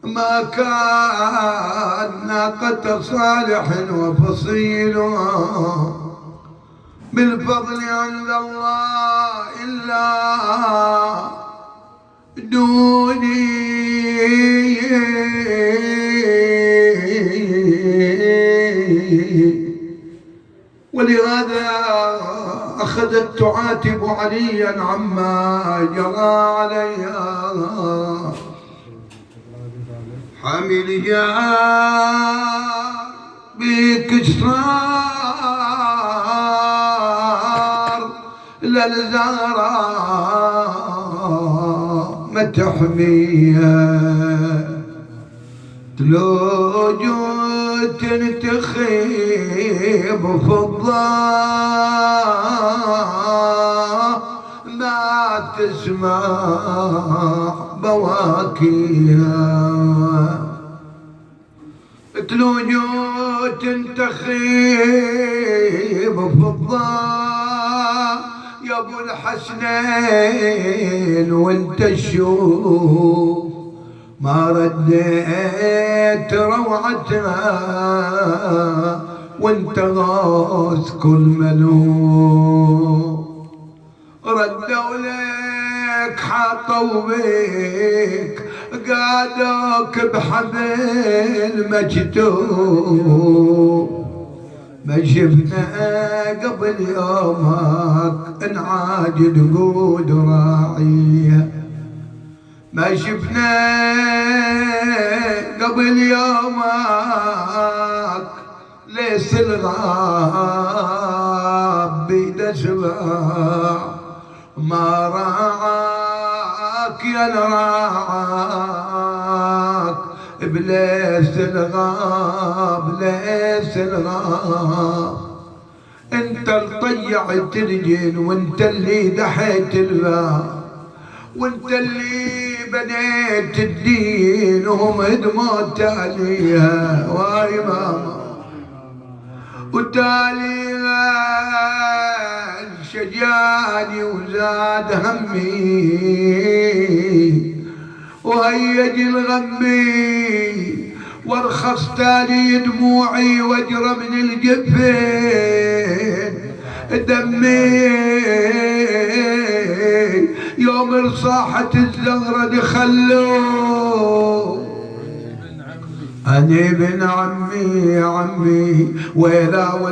ما كان ناقة صالح وفصيل بالفضل عند الله إلا دوني، ولهذا أخذت تعاتب عليا عما جرى عليها. حامل جار بك صار للزهراء ما تحميها، لو جوت تخيب فضة ما تسمع بواكيها، لو جوت تخيب فضة يا ابو الحسنين وانت تشوف ما رديت روعتها، وانت غاث كل ملوك ردوا لك حاطوا بك قادوك بحبل مجتوب، ما شفنا قبل يومك انعاجد قود راعيه، ما شفنا قبل يومك ليس الغاب بيد سباع، ما راعاك يا راعاك بليس الغاب ليس الغاب، انت اللي طيعت الجن وانت اللي دحيت الباب، وانت اللي بنيت الدين وهم هدموا تاليها. واي ماما وتاليها شجاني وزاد همي وهيج الغمي، وارخص تالي دموعي واجرى من الجفين دمي، يوم رصاحة الزغرة دخلوا أنا ابن عمي عمي ويلا